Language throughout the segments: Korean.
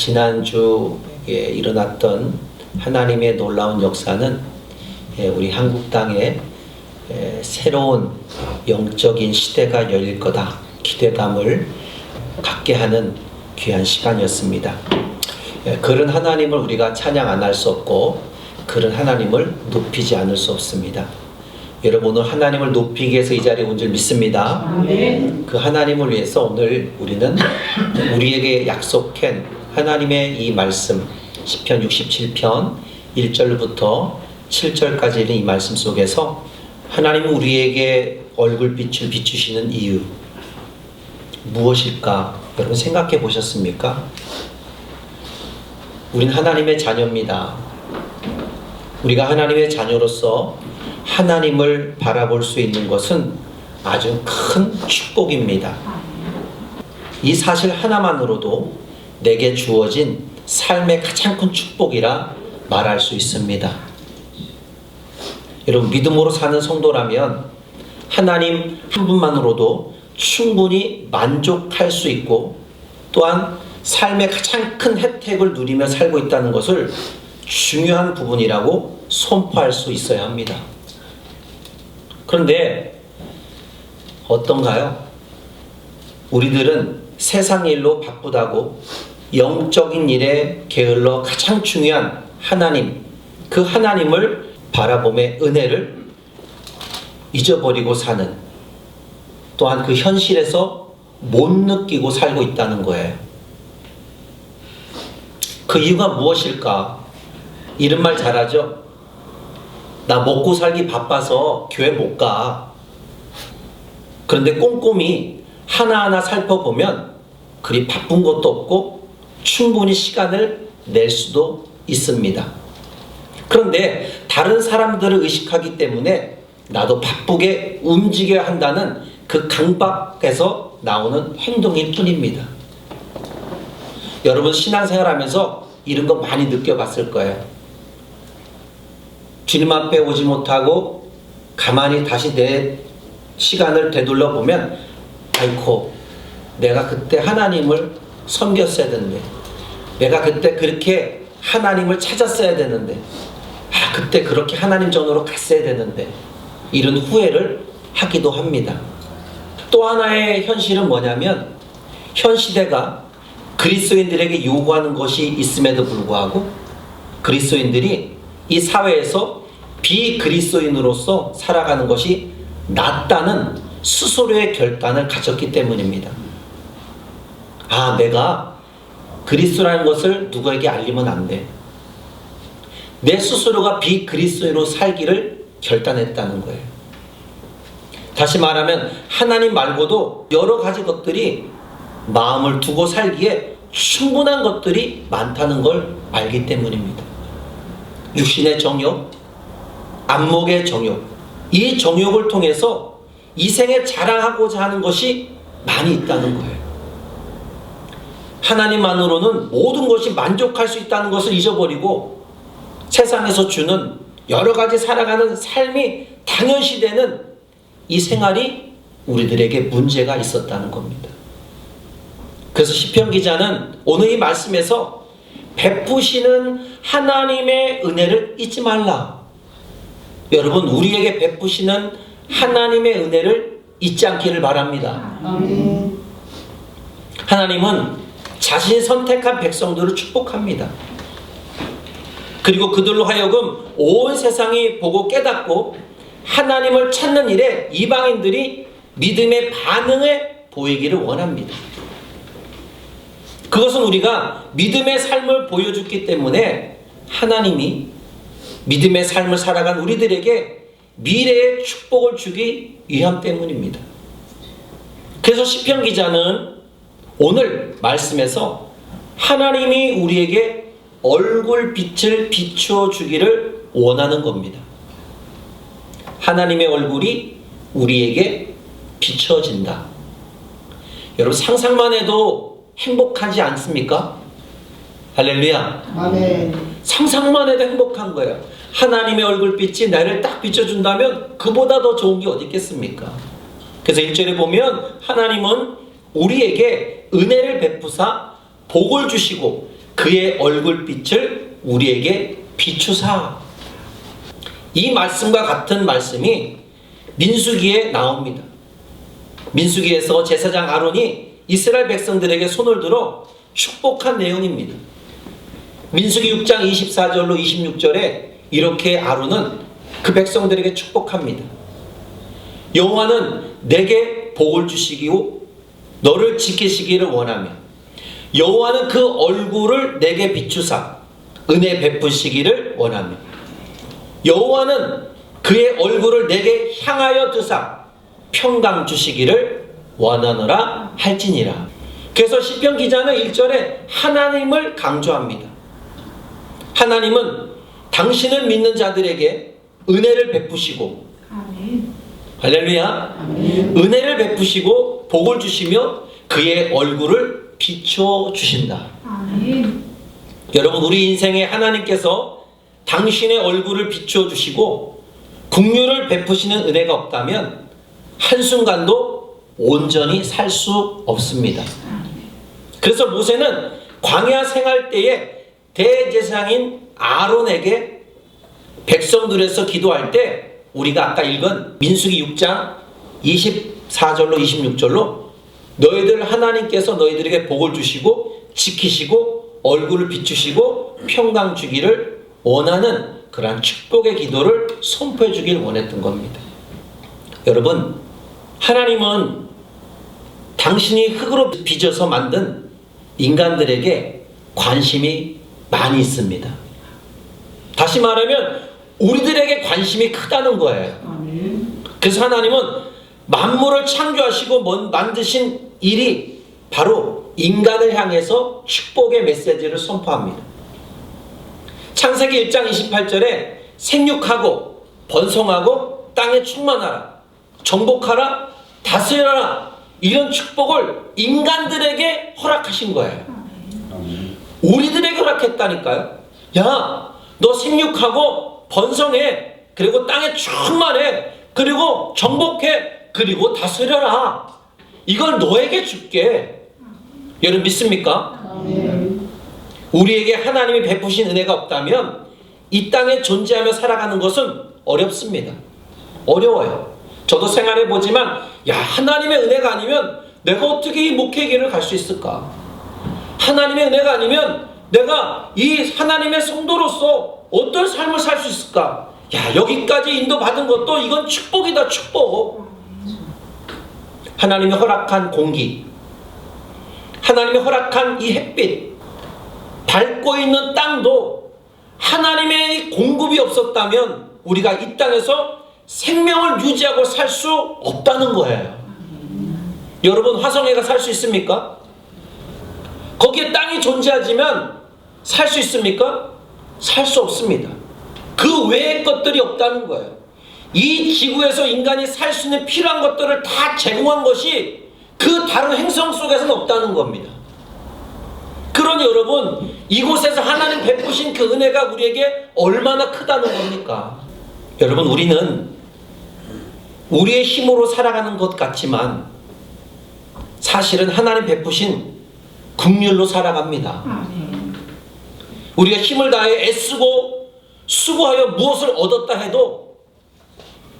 지난주에 일어났던 하나님의 놀라운 역사는 우리 한국 땅에 새로운 영적인 시대가 열릴 거다 기대감을 갖게 하는 귀한 시간이었습니다. 그런 하나님을 우리가 찬양 안 할 수 없고 그런 하나님을 높이지 않을 수 없습니다. 여러분, 오늘 하나님을 높이기 위해서 이 자리에 온 줄 믿습니다. 아멘. 그 하나님을 위해서 오늘 우리는 우리에게 약속한 하나님의 이 말씀, 시편 67편 1절부터 7절까지는 이 말씀 속에서 하나님은 우리에게 얼굴빛을 비추시는 이유 무엇일까? 여러분 생각해 보셨습니까? 우린 하나님의 자녀입니다. 우리가 하나님의 자녀로서 하나님을 바라볼 수 있는 것은 아주 큰 축복입니다. 이 사실 하나만으로도 내게 주어진 삶의 가장 큰 축복이라 말할 수 있습니다. 여러분, 믿음으로 사는 성도라면 하나님 한 분만으로도 충분히 만족할 수 있고 또한 삶의 가장 큰 혜택을 누리며 살고 있다는 것을 중요한 부분이라고 선포할 수 있어야 합니다. 그런데 어떤가요? 우리들은 세상 일로 바쁘다고 영적인 일에 게을러 가장 중요한 하나님, 그 하나님을 바라봄의 은혜를 잊어버리고 사는, 또한 그 현실에서 못 느끼고 살고 있다는 거예요. 그 이유가 무엇일까? 이런 말 잘하죠? 나 먹고 살기 바빠서 교회 못 가. 그런데 꼼꼼히 하나하나 살펴보면 그리 바쁜 것도 없고 충분히 시간을 낼 수도 있습니다. 그런데 다른 사람들을 의식하기 때문에 나도 바쁘게 움직여야 한다는 그 강박에서 나오는 행동일 뿐입니다. 여러분 신앙생활하면서 이런 거 많이 느껴봤을 거예요. 주님 앞에 오지 못하고 가만히 다시 내 시간을 되돌려 보면 아이고 내가 그때 하나님을 섬겼어야 되는데, 내가 그때 그렇게 하나님을 찾았어야 되는데, 그때 그렇게 하나님 전으로 갔어야 되는데, 이런 후회를 하기도 합니다. 또 하나의 현실은 뭐냐면 현 시대가 그리스도인들에게 요구하는 것이 있음에도 불구하고 그리스도인들이 이 사회에서 비그리스도인으로서 살아가는 것이 낫다는 스스로의 결단을 가졌기 때문입니다. 내가 그리스도라는 것을 누구에게 알리면 안 돼. 내 스스로가 비그리스도인으로 살기를 결단했다는 거예요. 다시 말하면 하나님 말고도 여러 가지 것들이 마음을 두고 살기에 충분한 것들이 많다는 걸 알기 때문입니다. 육신의 정욕, 안목의 정욕, 이 정욕을 통해서 이 생에 자랑하고자 하는 것이 많이 있다는 거예요. 하나님만으로는 모든 것이 만족할 수 있다는 것을 잊어버리고 세상에서 주는 여러 가지 살아가는 삶이 당연시되는 이 생활이 우리들에게 문제가 있었다는 겁니다. 그래서 시편 기자는 오늘 이 말씀에서 베푸시는 하나님의 은혜를 잊지 말라. 여러분, 우리에게 베푸시는 하나님의 은혜를 잊지 않기를 바랍니다. 하나님은 자신이 선택한 백성들을 축복합니다. 그리고 그들로 하여금 온 세상이 보고 깨닫고 하나님을 찾는 일에 이방인들이 믿음의 반응을 보이기를 원합니다. 그것은 우리가 믿음의 삶을 보여줬기 때문에 하나님이 믿음의 삶을 살아간 우리들에게 미래의 축복을 주기 위함 때문입니다. 그래서 시편 기자는 오늘 말씀에서 하나님이 우리에게 얼굴빛을 비추어 주기를 원하는 겁니다. 하나님의 얼굴이 우리에게 비춰진다. 여러분 상상만 해도 행복하지 않습니까? 할렐루야. 아멘. 상상만 해도 행복한 거예요. 하나님의 얼굴빛이 나를 딱 비춰준다면 그보다 더 좋은 게 어디 있겠습니까? 그래서 1절에 보면 하나님은 우리에게 은혜를 베푸사 복을 주시고 그의 얼굴빛을 우리에게 비추사. 이 말씀과 같은 말씀이 민수기에 나옵니다. 민수기에서 제사장 아론이 이스라엘 백성들에게 손을 들어 축복한 내용입니다. 민수기 6장 24절로 26절에 이렇게 아론은 그 백성들에게 축복합니다. 여호와는 내게 복을 주시고 너를 지키시기를 원하며 여호와는 그 얼굴을 내게 비추사 은혜 베푸시기를 원하며 여호와는 그의 얼굴을 내게 향하여 드사 평강 주시기를 원하노라 할지니라. 그래서 시편 기자는 1절에 하나님을 강조합니다. 하나님은 당신을 믿는 자들에게 은혜를 베푸시고 아멘. 할렐루야. 아멘. 은혜를 베푸시고 복을 주시며 그의 얼굴을 비춰 주신다. 아멘. 여러분, 우리 인생에 하나님께서 당신의 얼굴을 비추어 주시고 긍휼을 베푸시는 은혜가 없다면 한순간도 온전히 살 수 없습니다. 그래서 모세는 광야 생활 때에 대제사장인 아론에게 백성들에서 기도할 때 우리가 아까 읽은 민수기 6장 24절로 26절로 너희들 하나님께서 너희들에게 복을 주시고 지키시고 얼굴을 비추시고 평강 주기를 원하는 그러한 축복의 기도를 선포해 주길 원했던 겁니다. 여러분, 하나님은 당신이 흙으로 빚어서 만든 인간들에게 관심이 많이 있습니다. 다시 말하면 우리들에게 관심이 크다는 거예요. 아멘. 그래서 하나님은 만물을 창조하시고 만드신 일이 바로 인간을 향해서 축복의 메시지를 선포합니다. 창세기 1장 28절에 생육하고 번성하고 땅에 충만하라 정복하라 다스려라 이런 축복을 인간들에게 허락하신 거예요. 우리들에게 허락했다니까요. 야, 너 생육하고 번성해, 그리고 땅에 충만해, 그리고 정복해, 그리고 다스려라. 이걸 너에게 줄게. 여러분 믿습니까? 아멘. 우리에게 하나님이 베푸신 은혜가 없다면 이 땅에 존재하며 살아가는 것은 어렵습니다. 어려워요. 저도 생활해 보지만 야, 하나님의 은혜가 아니면 내가 어떻게 이 목회 길을 갈 수 있을까? 하나님의 은혜가 아니면 내가 이 하나님의 성도로서 어떤 삶을 살 수 있을까? 야, 여기까지 인도받은 것도 이건 축복이다, 축복. 하나님이 허락한 공기, 하나님이 허락한 이 햇빛, 밟고 있는 땅도 하나님의 공급이 없었다면 우리가 이 땅에서 생명을 유지하고 살 수 없다는 거예요. 여러분, 화성회가 살 수 있습니까? 거기에 땅이 존재하지만 살 수 있습니까? 살 수 없습니다. 그 외의 것들이 없다는 거예요. 이 지구에서 인간이 살 수 있는 필요한 것들을 다 제공한 것이 그 다른 행성 속에서는 없다는 겁니다. 그러니 여러분, 이곳에서 하나님 베푸신 그 은혜가 우리에게 얼마나 크다는 겁니까? 여러분, 우리는 우리의 힘으로 살아가는 것 같지만 사실은 하나님 베푸신 긍휼로 살아갑니다. 아멘. 우리가 힘을 다해 애쓰고 수고하여 무엇을 얻었다 해도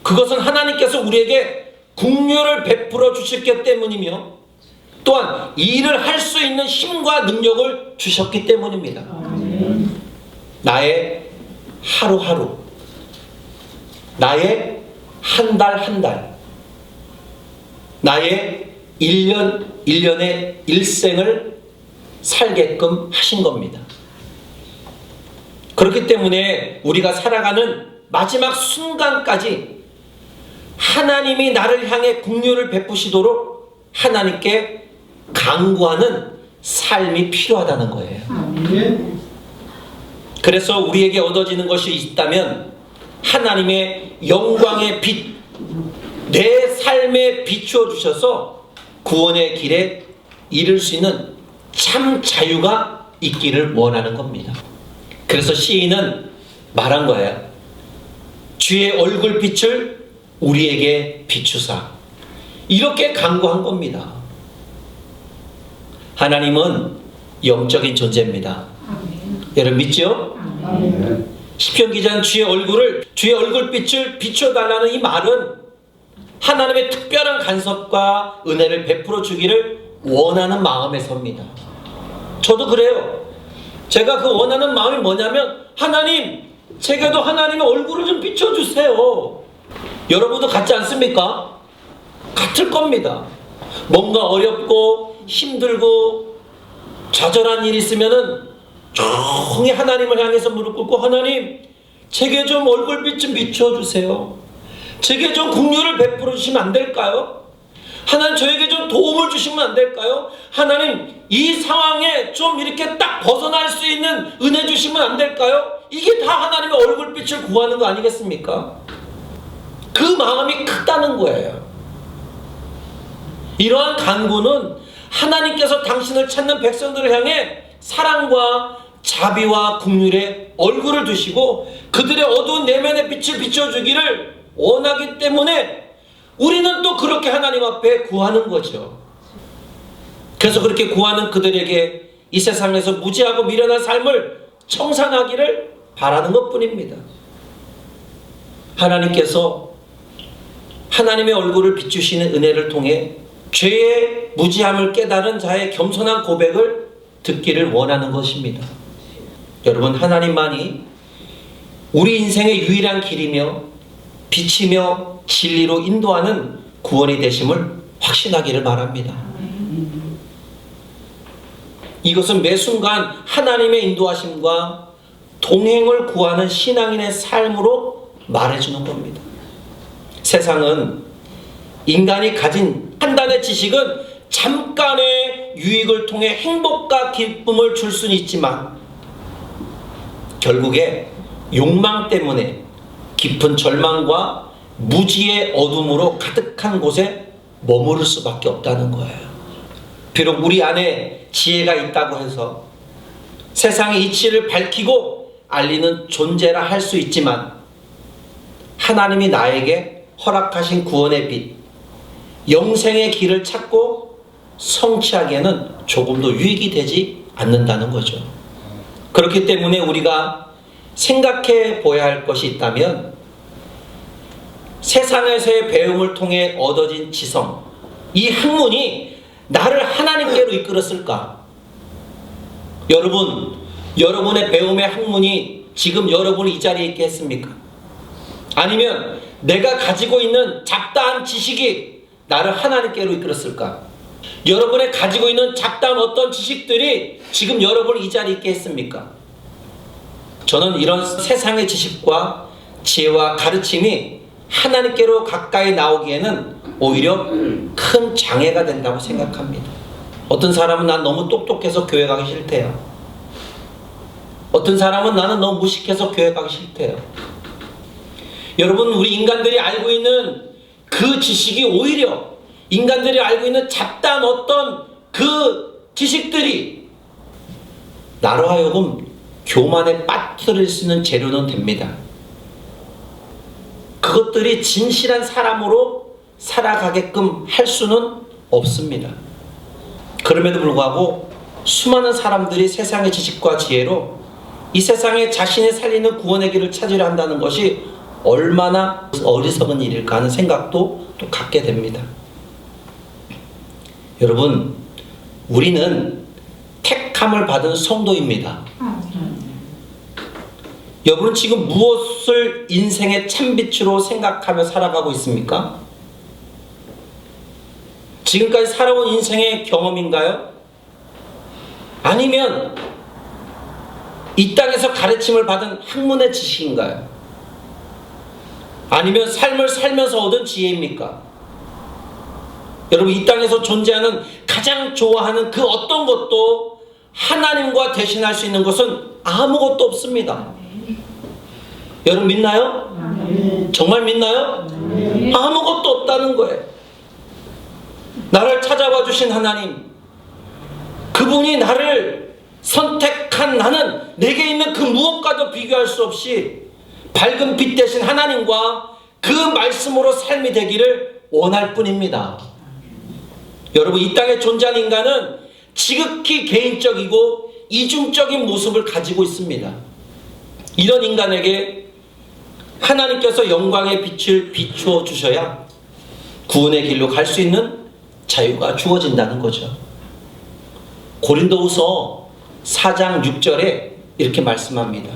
그것은 하나님께서 우리에게 긍휼을 베풀어 주셨기 때문이며 또한 이 일을 할 수 있는 힘과 능력을 주셨기 때문입니다. 아멘. 나의 하루하루, 나의 한 달 한 달, 나의 1년의 일생을 살게끔 하신 겁니다. 그렇기 때문에 우리가 살아가는 마지막 순간까지 하나님이 나를 향해 긍휼을 베푸시도록 하나님께 간구하는 삶이 필요하다는 거예요. 아멘. 그래서 우리에게 얻어지는 것이 있다면 하나님의 영광의 빛, 내 삶에 비추어 주셔서 구원의 길에 이를 수 있는 참 자유가 있기를 원하는 겁니다. 그래서 시인은 말한 거예요. 주의 얼굴빛을 우리에게 비추사. 이렇게 간구한 겁니다. 하나님은 영적인 존재입니다. 여러분 믿죠? 시편 기자는 주의 얼굴빛을 비춰달라는 이 말은 하나님의 특별한 간섭과 은혜를 베풀어 주기를 원하는 마음에서입니다. 저도 그래요. 제가 그 원하는 마음이 뭐냐면 하나님, 제게도 하나님의 얼굴을 좀 비춰주세요. 여러분도 같지 않습니까? 같을 겁니다. 뭔가 어렵고 힘들고 좌절한 일이 있으면은 조용히 하나님을 향해서 무릎 꿇고 하나님, 제게 좀 얼굴빛 좀 비춰주세요. 제게 좀 긍휼을 베풀어 주시면 안 될까요? 하나님, 저에게 좀 도움을 주시면 안 될까요? 하나님, 이 상황에 좀 이렇게 딱 벗어날 수 있는 은혜 주시면 안 될까요? 이게 다 하나님의 얼굴빛을 구하는 거 아니겠습니까? 그 마음이 크다는 거예요. 이러한 간구는 하나님께서 당신을 찾는 백성들을 향해 사랑과 자비와 긍휼의 얼굴을 두시고 그들의 어두운 내면의 빛을 비춰주기를 원하기 때문에 우리는 또 그렇게 하나님 앞에 구하는 거죠. 그래서 그렇게 구하는 그들에게 이 세상에서 무지하고 미련한 삶을 청산하기를 바라는 것뿐입니다. 하나님께서 하나님의 얼굴을 비추시는 은혜를 통해 죄의 무지함을 깨달은 자의 겸손한 고백을 듣기를 원하는 것입니다. 여러분, 하나님만이 우리 인생의 유일한 길이며 빛이며 진리로 인도하는 구원이 되심을 확신하기를 바랍니다. 이것은 매 순간 하나님의 인도하심과 동행을 구하는 신앙인의 삶으로 말해주는 겁니다. 세상은 인간이 가진 판단의 지식은 잠깐의 유익을 통해 행복과 기쁨을 줄 수는 있지만 결국에 욕망 때문에 깊은 절망과 무지의 어둠으로 가득한 곳에 머무를 수밖에 없다는 거예요. 비록 우리 안에 지혜가 있다고 해서 세상의 이치를 밝히고 알리는 존재라 할 수 있지만 하나님이 나에게 허락하신 구원의 빛, 영생의 길을 찾고 성취하기에는 조금도 유익이 되지 않는다는 거죠. 그렇기 때문에 우리가 생각해 보아야 할 것이 있다면 세상에서의 배움을 통해 얻어진 지성, 이 학문이 나를 하나님께로 이끌었을까? 여러분의 배움의 학문이 지금 여러분을 이 자리에 있게 했습니까? 아니면 내가 가지고 있는 잡다한 지식이 나를 하나님께로 이끌었을까? 여러분의 가지고 있는 잡다한 어떤 지식들이 지금 여러분을 이 자리에 있게 했습니까? 저는 이런 세상의 지식과 지혜와 가르침이 하나님께로 가까이 나오기에는 오히려 큰 장애가 된다고 생각합니다. 어떤 사람은 난 너무 똑똑해서 교회 가기 싫대요. 어떤 사람은 나는 너무 무식해서 교회 가기 싫대요. 여러분, 우리 인간들이 알고 있는 그 지식이 오히려 인간들이 알고 있는 잡다한 어떤 그 지식들이 나로 하여금 교만에 빠뜨릴 수 있는 재료는 됩니다. 그것들이 진실한 사람으로 살아가게끔 할 수는 없습니다. 그럼에도 불구하고 수많은 사람들이 세상의 지식과 지혜로 이 세상에 자신의 살리는 구원의 길을 찾으려 한다는 것이 얼마나 어리석은 일일까 하는 생각도 또 갖게 됩니다. 여러분, 우리는 택함을 받은 성도입니다. 여러분, 지금 무엇을 인생의 참빛으로 생각하며 살아가고 있습니까? 지금까지 살아온 인생의 경험인가요? 아니면 이 땅에서 가르침을 받은 학문의 지식인가요? 아니면 삶을 살면서 얻은 지혜입니까? 여러분, 이 땅에서 존재하는 가장 좋아하는 그 어떤 것도 하나님과 대신할 수 있는 것은 아무것도 없습니다. 여러분 믿나요? 정말 믿나요? 아무것도 없다는 거예요. 나를 찾아와 주신 하나님, 그분이 나를 선택한 나는 내게 있는 그 무엇과도 비교할 수 없이 밝은 빛 대신 하나님과 그 말씀으로 삶이 되기를 원할 뿐입니다. 여러분, 이 땅에 존재하는 인간은 지극히 개인적이고 이중적인 모습을 가지고 있습니다. 이런 인간에게 하나님께서 영광의 빛을 비추어 주셔야 구원의 길로 갈 수 있는 자유가 주어진다는 거죠. 고린도후서 4장 6절에 이렇게 말씀합니다.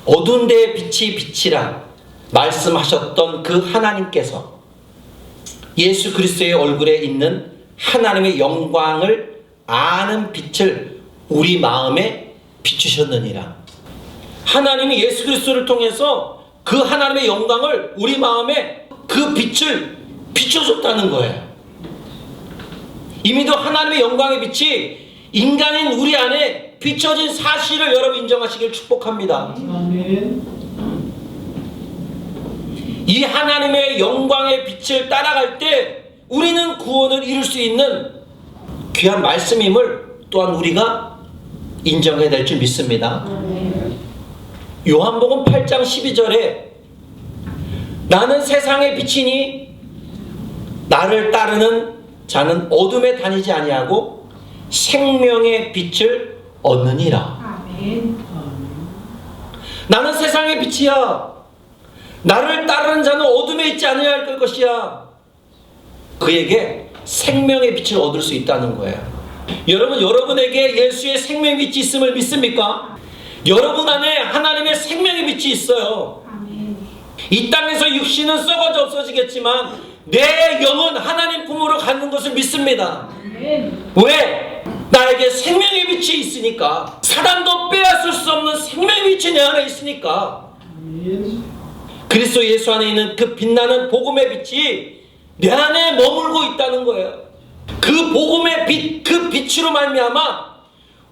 어두운 데에 빛이 비치라 말씀하셨던 그 하나님께서 예수 그리스도의 얼굴에 있는 하나님의 영광을 아는 빛을 우리 마음에 비추셨느니라. 하나님이 예수 그리스도를 통해서 그 하나님의 영광을 우리 마음에 그 빛을 비춰줬다는 거예요. 이미도 하나님의 영광의 빛이 인간인 우리 안에 비춰진 사실을 여러분 인정하시길 축복합니다. 아멘. 이 하나님의 영광의 빛을 따라갈 때 우리는 구원을 이룰 수 있는 귀한 말씀임을 또한 우리가 인정해야 될 줄 믿습니다. 요한복음 8장 12절에 나는 세상의 빛이니 나를 따르는 자는 어둠에 다니지 아니하고 생명의 빛을 얻느니라. 나는 세상의 빛이야. 나를 따르는 자는 어둠에 있지 아니할 것이야. 그에게 생명의 빛을 얻을 수 있다는 거예요. 여러분, 여러분에게 예수의 생명의 빛이 있음을 믿습니까? 여러분 안에 하나님의 생명의 빛이 있어요. 이 땅에서 육신은 썩어져 없어지겠지만 내 영은 하나님 품으로 가는 것을 믿습니다. 왜? 나에게 생명의 빛이 있으니까. 사람도 빼앗을 수 없는 생명의 빛이 내 안에 있으니까. 그리스도 예수 안에 있는 그 빛나는 복음의 빛이 내 안에 머물고 있다는 거예요. 그 복음의 빛, 그 빛으로 말미암아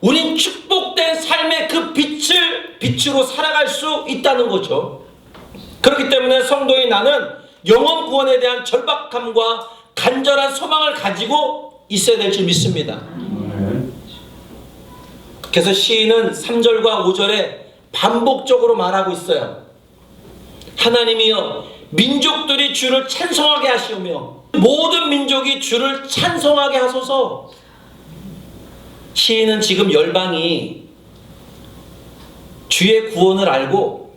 우린 축복된 삶의 그 빛으로 살아갈 수 있다는 거죠. 그렇기 때문에 성도인 나는 영혼 구원에 대한 절박함과 간절한 소망을 가지고 있어야 될 줄 믿습니다. 그래서 시인은 3절과 5절에 반복적으로 말하고 있어요. 하나님이여 민족들이 주를 찬송하게 하시오며 모든 민족이 주를 찬송하게 하소서. 시인은 지금 열방이 주의 구원을 알고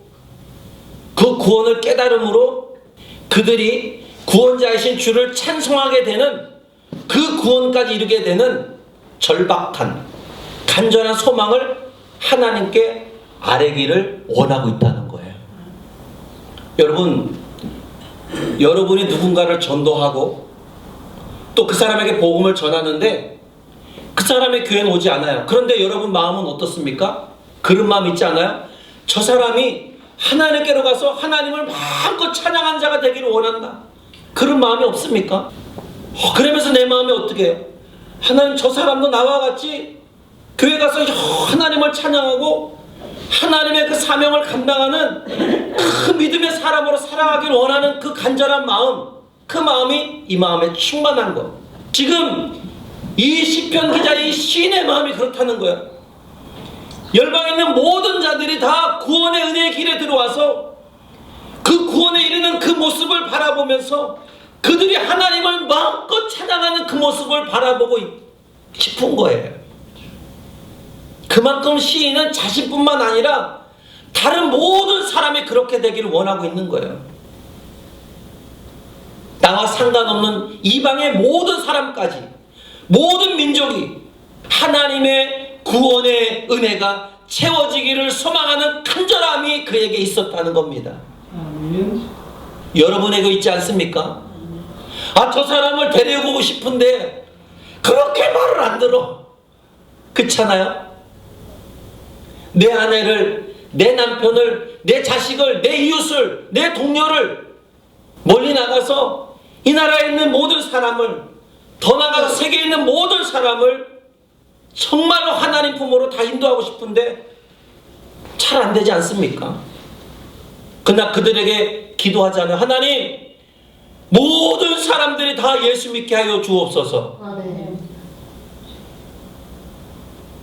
그 구원을 깨달음으로 그들이 구원자이신 주를 찬송하게 되는 그 구원까지 이루게 되는 절박한 간절한 소망을 하나님께 아뢰기를 원하고 있다는 거예요. 여러분이 누군가를 전도하고 또 그 사람에게 복음을 전하는데 그 사람의 교회는 오지 않아요. 그런데 여러분 마음은 어떻습니까? 그런 마음 있지 않아요? 저 사람이 하나님께로 가서 하나님을 마음껏 찬양한 자가 되기를 원한다. 그런 마음이 없습니까? 그러면서 내 마음이 어떻게 해요? 하나님, 저 사람도 나와 같이 교회 가서 하나님을 찬양하고 하나님의 그 사명을 감당하는 그 믿음의 사람으로 살아가길 원하는 그 간절한 마음, 그 마음이 이 마음에 충만한 거. 지금 이 시편 기자의 시인의 마음이 그렇다는 거야. 열방에 있는 모든 자들이 다 구원의 은혜의 길에 들어와서 그 구원에 이르는 그 모습을 바라보면서 그들이 하나님을 마음껏 찬양하는 그 모습을 바라보고 싶은 거예요. 그만큼 시인은 자신뿐만 아니라 다른 모든 사람이 그렇게 되기를 원하고 있는 거예요. 나와 상관없는 이방의 모든 사람까지, 모든 민족이 하나님의 구원의 은혜가 채워지기를 소망하는 간절함이 그에게 있었다는 겁니다. 여러분에게 있지 않습니까? 저 사람을 데려오고 싶은데 그렇게 말을 안 들어. 그렇잖아요? 내 아내를, 내 남편을, 내 자식을, 내 이웃을, 내 동료를 멀리 나가서 이 나라에 있는 모든 사람을, 더 나아가서 세계에 있는 모든 사람을 정말로 하나님 품으로 다 인도하고 싶은데 잘 안 되지 않습니까? 그러나 그들에게 기도하자면 하나님, 모든 사람들이 다 예수 믿게 하여 주옵소서.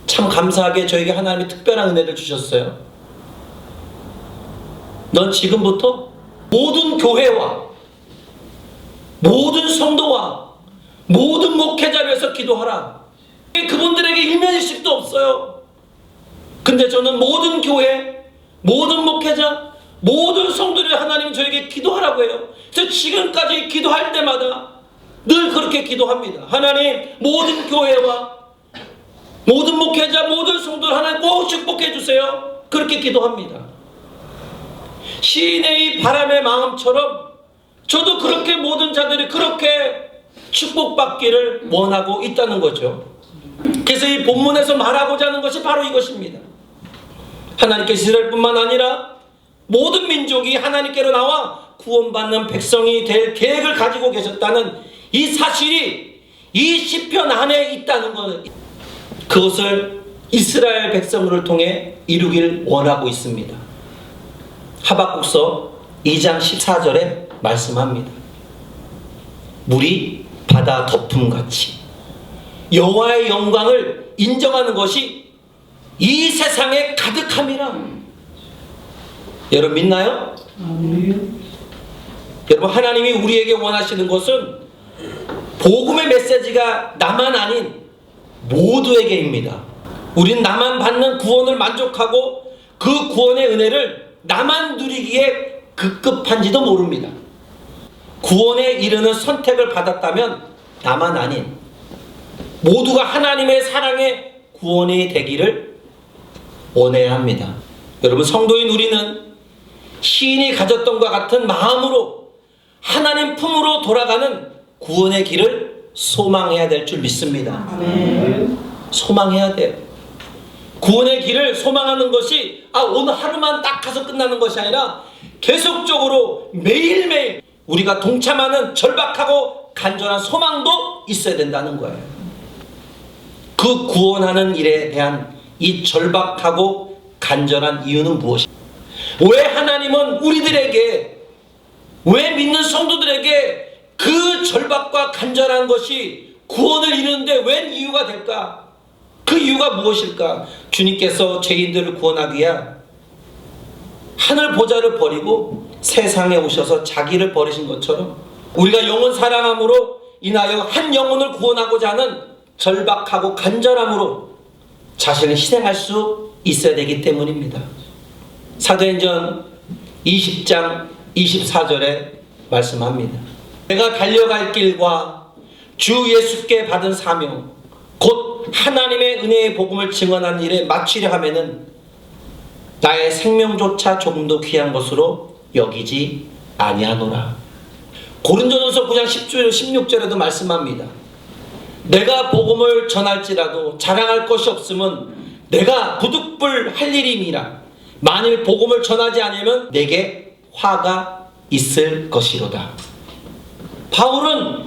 참 감사하게 저에게 하나님이 특별한 은혜를 주셨어요. 넌 지금부터 모든 교회와 모든 성도와 모든 목회자를 위해서 기도하라. 그분들에게 일면식도 없어요. 근데 저는 모든 교회, 모든 목회자, 모든 성도들이 하나님 저에게 기도하라고 해요. 그래서 지금까지 기도할 때마다 늘 그렇게 기도합니다. 하나님 모든 교회와 모든 목회자, 모든 성도들 하나님 꼭 축복해 주세요. 그렇게 기도합니다. 시인의 이 바람의 마음처럼 저도 그렇게 모든 자들이 그렇게 축복받기를 원하고 있다는 거죠. 그래서 이 본문에서 말하고자 하는 것이 바로 이것입니다. 하나님께서 이스라엘뿐만 아니라 모든 민족이 하나님께로 나와 구원받는 백성이 될 계획을 가지고 계셨다는 이 사실이 이 시편 안에 있다는 것은 그것을 이스라엘 백성을 통해 이루길 원하고 있습니다. 하박국서 2장 14절에 말씀합니다. 물이 바다 덮음같이 여호와의 영광을 인정하는 것이 이 세상에 가득함이라. 여러분 믿나요? 아멘. 여러분 하나님이 우리에게 원하시는 것은 복음의 메시지가 나만 아닌 모두에게입니다. 우린 나만 받는 구원을 만족하고 그 구원의 은혜를 나만 누리기에 급급한지도 모릅니다. 구원에 이르는 선택을 받았다면 나만 아닌 모두가 하나님의 사랑의 구원이 되기를 원해야 합니다. 여러분 성도인 우리는 시인이 가졌던 것 같은 마음으로 하나님 품으로 돌아가는 구원의 길을 소망해야 될 줄 믿습니다. 아멘. 소망해야 돼요. 구원의 길을 소망하는 것이 오늘 하루만 딱 가서 끝나는 것이 아니라 계속적으로 매일매일 우리가 동참하는 절박하고 간절한 소망도 있어야 된다는 거예요. 그 구원하는 일에 대한 이 절박하고 간절한 이유는 무엇입니까? 왜 하나님은 우리들에게, 왜 믿는 성도들에게 그 절박과 간절한 것이 구원을 이루는데 웬 이유가 될까? 그 이유가 무엇일까? 주님께서 죄인들을 구원하기 위해 하늘 보좌를 버리고 세상에 오셔서 자기를 버리신 것처럼 우리가 영혼 사랑함으로 인하여 한 영혼을 구원하고자 하는 절박하고 간절함으로 자신을 희생할 수 있어야 되기 때문입니다. 사도행전 20장 24절에 말씀합니다. 내가 달려갈 길과 주 예수께 받은 사명 곧 하나님의 은혜의 복음을 증언하는 일에 마치려 하면은 나의 생명조차 조금도 귀한 것으로 여기지 아니하노라. 고린도전서 9장 10절 16절에도 말씀합니다. 내가 복음을 전할지라도 자랑할 것이 없으면 내가 부득불 할 일임이라. 만일 복음을 전하지 않으면 내게 화가 있을 것이로다. 바울은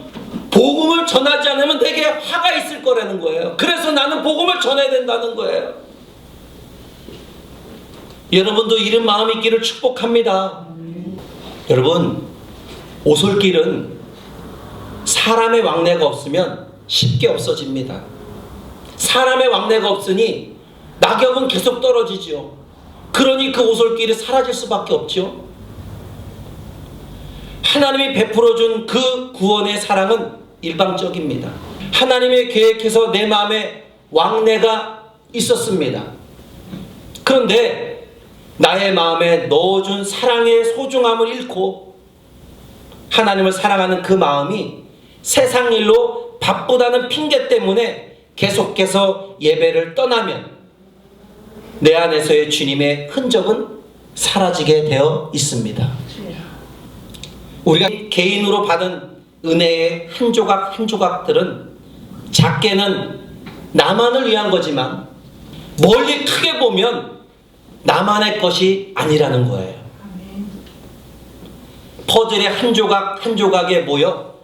복음을 전하지 않으면 내게 화가 있을 거라는 거예요. 그래서 나는 복음을 전해야 된다는 거예요. 여러분도 이런 마음이 있기를 축복합니다. 여러분 오솔길은 사람의 왕래가 없으면 쉽게 없어집니다. 사람의 왕래가 없으니 낙엽은 계속 떨어지죠. 그러니 그 오솔길이 사라질 수밖에 없죠. 하나님이 베풀어준 그 구원의 사랑은 일방적입니다. 하나님의 계획에서 내 마음에 왕래가 있었습니다. 그런데 나의 마음에 넣어준 사랑의 소중함을 잃고 하나님을 사랑하는 그 마음이 세상 일로 바쁘다는 핑계 때문에 계속해서 예배를 떠나면 내 안에서의 주님의 흔적은 사라지게 되어 있습니다. 우리가 개인으로 받은 은혜의 한 조각 한 조각들은 작게는 나만을 위한 거지만 멀리 크게 보면 나만의 것이 아니라는 거예요. 퍼즐의 한 조각 한 조각에 모여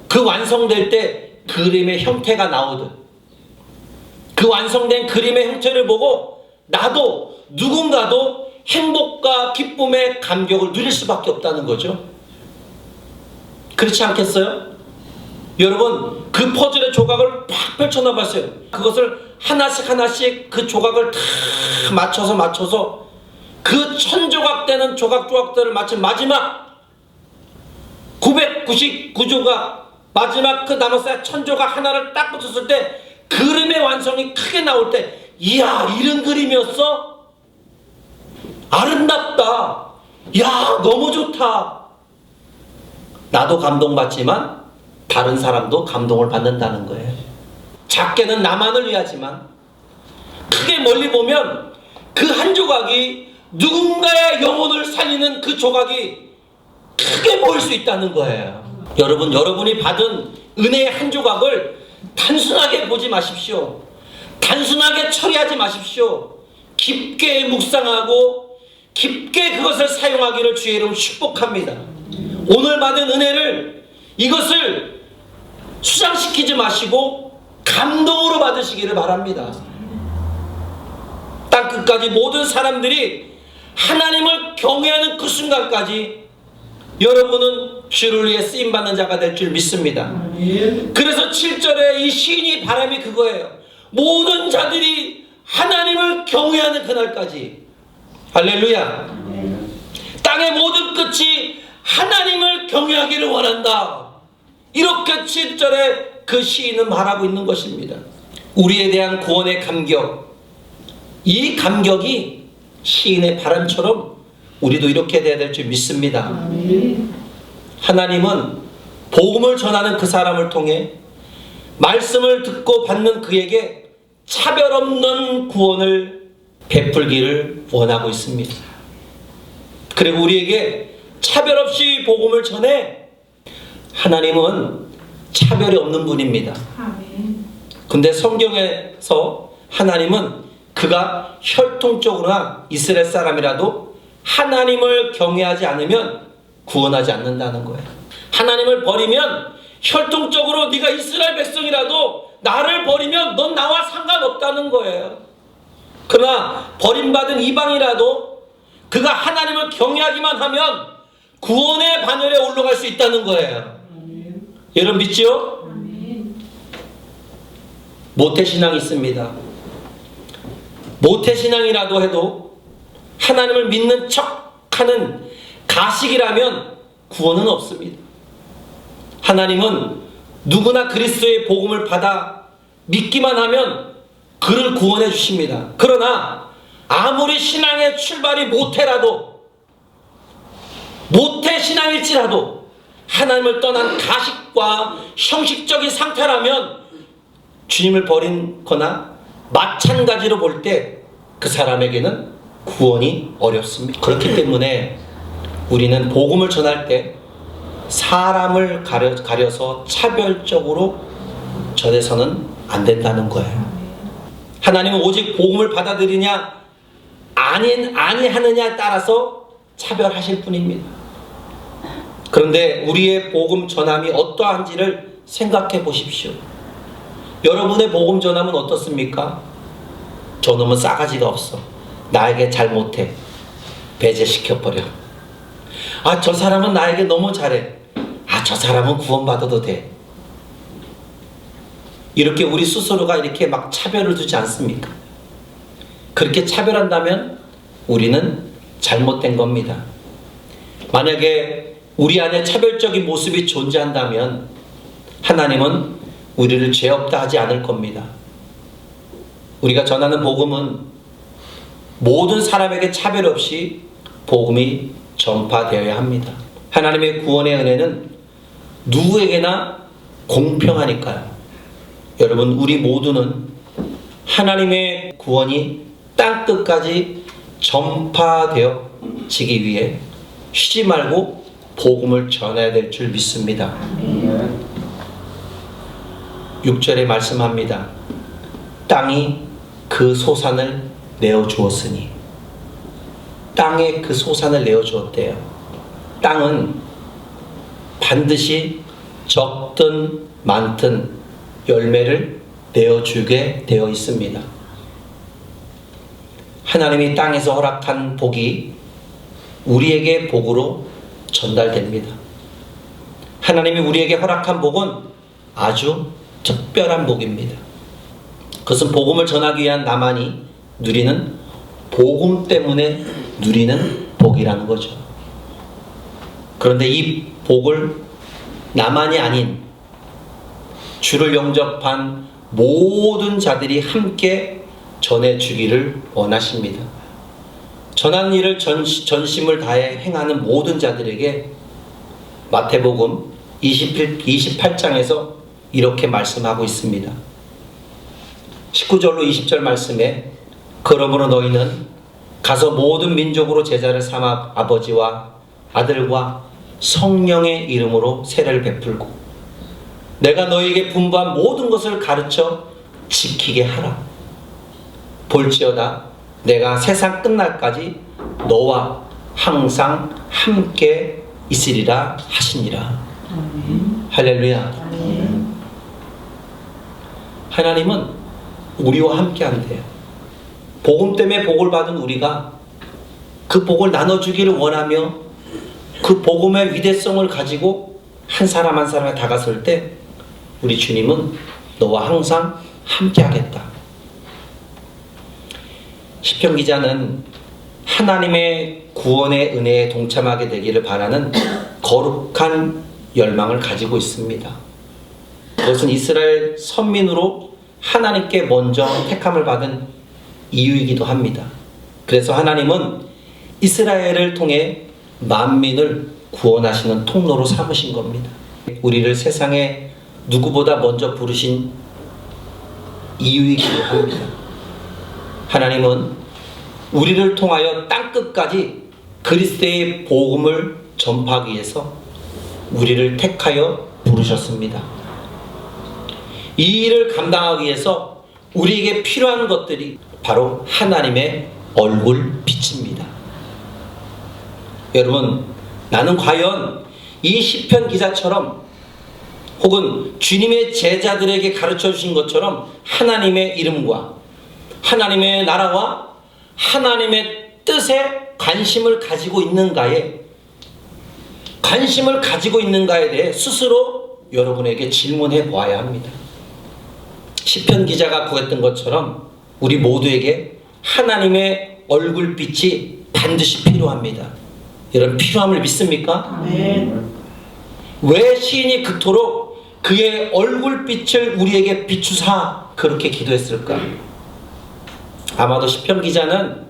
그 완성될 때 그림의 형태가 나오듯 그 완성된 그림의 형태를 보고 나도 누군가도 행복과 기쁨의 감격을 누릴 수밖에 없다는 거죠. 그렇지 않겠어요? 여러분 그 퍼즐의 조각을 팍 펼쳐놔 봤어요. 그것을 하나씩 하나씩 그 조각을 다 맞춰서 그 1000조각 되는 조각들을 마친 마지막 999조각 마지막 그 남았어야 1000조각 하나를 딱 붙였을 때 그림의 완성이 크게 나올 때 이야, 이런 그림이었어? 아름답다. 야, 너무 좋다. 나도 감동받지만 다른 사람도 감동을 받는다는 거예요. 작게는 나만을 위하지만 크게 멀리 보면 그 한 조각이 누군가의 영혼을 살리는 그 조각이 크게 보일 수 있다는 거예요. 여러분이 받은 은혜의 한 조각을 단순하게 보지 마십시오. 단순하게 처리하지 마십시오. 깊게 묵상하고 깊게 그것을 사용하기를 주의 이름으로 축복합니다. 오늘 받은 은혜를, 이것을 수상시키지 마시고 감동으로 받으시기를 바랍니다. 땅끝까지 모든 사람들이 하나님을 경외하는 그 순간까지 여러분은 주를 위해 쓰임받는 자가 될 줄 믿습니다. 그래서 7절에 이 시인이 바람이 그거예요. 모든 자들이 하나님을 경외하는 그날까지. 할렐루야. 땅의 모든 끝이 하나님을 경외하기를 원한다. 이렇게 7절에 그 시인은 말하고 있는 것입니다. 우리에 대한 구원의 감격, 이 감격이 시인의 바람처럼 우리도 이렇게 돼야 될 줄 믿습니다. 하나님은 복음을 전하는 그 사람을 통해 말씀을 듣고 받는 그에게 차별 없는 구원을 베풀기를 원하고 있습니다. 그리고 우리에게 차별 없이 복음을 전해 하나님은 차별이 없는 분입니다. 근데 성경에서 하나님은 그가 혈통적으로나 이스라엘 사람이라도 하나님을 경외하지 않으면 구원하지 않는다는 거예요. 하나님을 버리면 혈통적으로 네가 이스라엘 백성이라도 나를 버리면 넌 나와 상관없다는 거예요. 그러나 버림받은 이방이라도 그가 하나님을 경외하기만 하면 구원의 반열에 올라갈 수 있다는 거예요. 여러분 믿지요? 모태신앙이 있습니다. 모태신앙이라도 해도 하나님을 믿는 척하는 가식이라면 구원은 없습니다. 하나님은 누구나 그리스도의 복음을 받아 믿기만 하면 그를 구원해 주십니다. 그러나 아무리 신앙의 출발이 모태신앙일지라도 하나님을 떠난 가식과 형식적인 상태라면 주님을 버린거나 마찬가지로 볼 때 그 사람에게는 구원이 어렵습니다. 그렇기 때문에 우리는 복음을 전할 때 사람을 가려서 차별적으로 전해서는 안 된다는 거예요. 하나님은 오직 복음을 받아들이냐 아니하느냐에 따라서 차별하실 뿐입니다. 그런데 우리의 복음 전함이 어떠한지를 생각해 보십시오. 여러분의 복음 전함은 어떻습니까? 저놈은 싸가지가 없어. 나에게 잘못해. 배제시켜버려. 아, 저 사람은 나에게 너무 잘해. 아, 저 사람은 구원받아도 돼. 이렇게 우리 스스로가 이렇게 막 차별을 두지 않습니까? 그렇게 차별한다면 우리는 잘못된 겁니다. 만약에 우리 안에 차별적인 모습이 존재한다면 하나님은 우리를 죄 없다 하지 않을 겁니다. 우리가 전하는 복음은 모든 사람에게 차별 없이 복음이 전파되어야 합니다. 하나님의 구원의 은혜는 누구에게나 공평하니까요. 여러분, 우리 모두는 하나님의 구원이 땅끝까지 전파되어지기 위해 쉬지 말고 복음을 전해야 될 줄 믿습니다. 6절에 말씀합니다. 땅이 그 소산을 내어주었으니. 땅에 그 소산을 내어주었대요. 땅은 반드시 적든 많든 열매를 내어주게 되어 있습니다. 하나님이 땅에서 허락한 복이 우리에게 복으로 전달됩니다. 하나님이 우리에게 허락한 복은 아주 특별한 복입니다. 그것은 복음을 전하기 위한 나만이 누리는, 복음 때문에 누리는 복이라는 거죠. 그런데 이 복을 나만이 아닌 주를 영접한 모든 자들이 함께 전해주기를 원하십니다. 전하는 일을 전심을 다해 행하는 모든 자들에게 마태복음 28장에서 이렇게 말씀하고 있습니다. 19절로 20절 말씀에 그러므로 너희는 가서 모든 민족으로 제자를 삼아 아버지와 아들과 성령의 이름으로 세례를 베풀고 내가 너희에게 분부한 모든 것을 가르쳐 지키게 하라. 볼지어다 내가 세상 끝날까지 너와 항상 함께 있으리라 하시니라. 할렐루야. 하나님은 우리와 함께 한대요. 복음 때문에 복을 받은 우리가 그 복을 나눠주기를 원하며 그 복음의 위대성을 가지고 한 사람 한 사람에 다가설 때 우리 주님은 너와 항상 함께 하겠다. 시편 기자는 하나님의 구원의 은혜에 동참하게 되기를 바라는 거룩한 열망을 가지고 있습니다. 그것은 이스라엘 선민으로 하나님께 먼저 택함을 받은 이유이기도 합니다. 그래서 하나님은 이스라엘을 통해 만민을 구원하시는 통로로 삼으신 겁니다. 우리를 세상에 누구보다 먼저 부르신 이유이기도 합니다. 하나님은 우리를 통하여 땅끝까지 그리스도의 복음을 전파하기 위해서 우리를 택하여 부르셨습니다. 이 일을 감당하기 위해서 우리에게 필요한 것들이 바로 하나님의 얼굴빛입니다. 여러분, 나는 과연 이 시편 기자처럼 혹은 주님의 제자들에게 가르쳐 주신 것처럼 하나님의 이름과 하나님의 나라와 하나님의 뜻에 관심을 가지고 있는가에 대해 스스로 여러분에게 질문해 보아야 합니다. 시편 기자가 구했던 것처럼 우리 모두에게 하나님의 얼굴빛이 반드시 필요합니다. 여러분, 필요함을 믿습니까? 왜 시인이 그토록 그의 얼굴빛을 우리에게 비추사 그렇게 기도했을까? 아마도 시편 기자는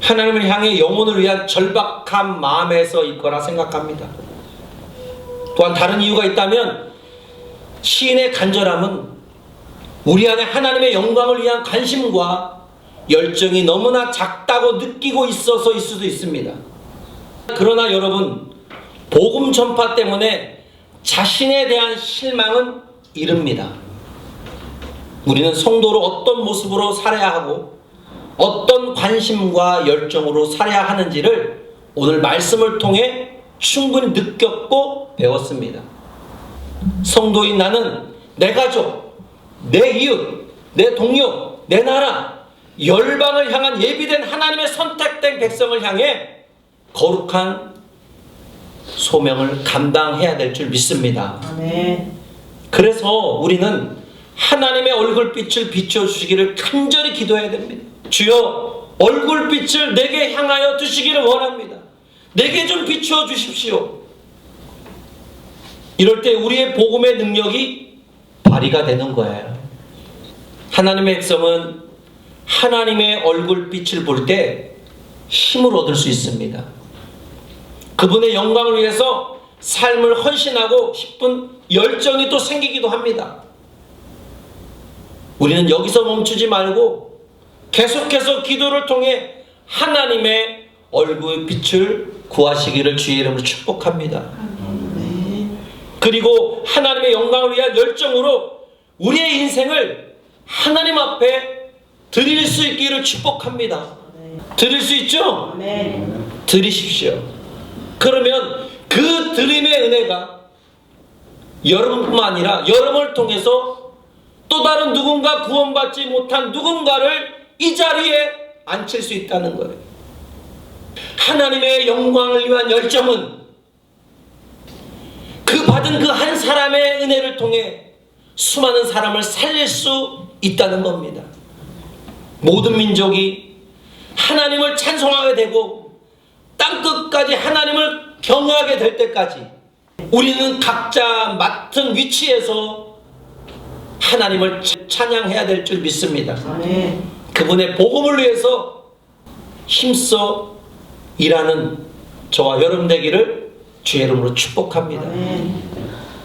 하나님을 향해 영혼을 위한 절박한 마음에서일 거라 생각합니다. 또한 다른 이유가 있다면 시인의 간절함은 우리 안에 하나님의 영광을 위한 관심과 열정이 너무나 작다고 느끼고 있어서일 수도 있습니다. 그러나 여러분, 복음 전파 때문에 자신에 대한 실망은 이릅니다. 우리는 성도로 어떤 모습으로 살아야 하고 어떤 관심과 열정으로 살아야 하는지를 오늘 말씀을 통해 충분히 느꼈고 배웠습니다. 성도인 나는 내 가족, 내 이웃, 내 동료, 내 나라, 열방을 향한 예비된 하나님의 선택된 백성을 향해 거룩한 소명을 감당해야 될 줄 믿습니다. 그래서 우리는 하나님의 얼굴빛을 비춰주시기를 간절히 기도해야 됩니다. 주여, 얼굴빛을 내게 향하여 두시기를 원합니다. 내게 좀 비추어 주십시오. 이럴 때 우리의 복음의 능력이 발휘가 되는 거예요. 하나님의 백성은 하나님의 얼굴빛을 볼 때 힘을 얻을 수 있습니다. 그분의 영광을 위해서 삶을 헌신하고 싶은 열정이 또 생기기도 합니다. 우리는 여기서 멈추지 말고 계속해서 기도를 통해 하나님의 얼굴빛을 구하시기를 주의 이름으로 축복합니다. 그리고 하나님의 영광을 위한 열정으로 우리의 인생을 하나님 앞에 드릴 수 있기를 축복합니다. 드릴 수 있죠? 드리십시오. 그러면 그 드림의 은혜가 여러분뿐만 아니라 여러분을 통해서 또 다른 누군가 구원받지 못한 누군가를 이 자리에 앉힐 수 있다는 거예요. 하나님의 영광을 위한 열정은 그 받은 그 한 사람의 은혜를 통해 수많은 사람을 살릴 수 있다는 겁니다. 모든 민족이 하나님을 찬송하게 되고 땅끝까지 하나님을 경외하게 될 때까지 우리는 각자 맡은 위치에서 하나님을 찬양해야 될 줄 믿습니다. 그분의 복음을 위해서 힘써 일하는 저와 여러분 되기를 주의 이름으로 축복합니다.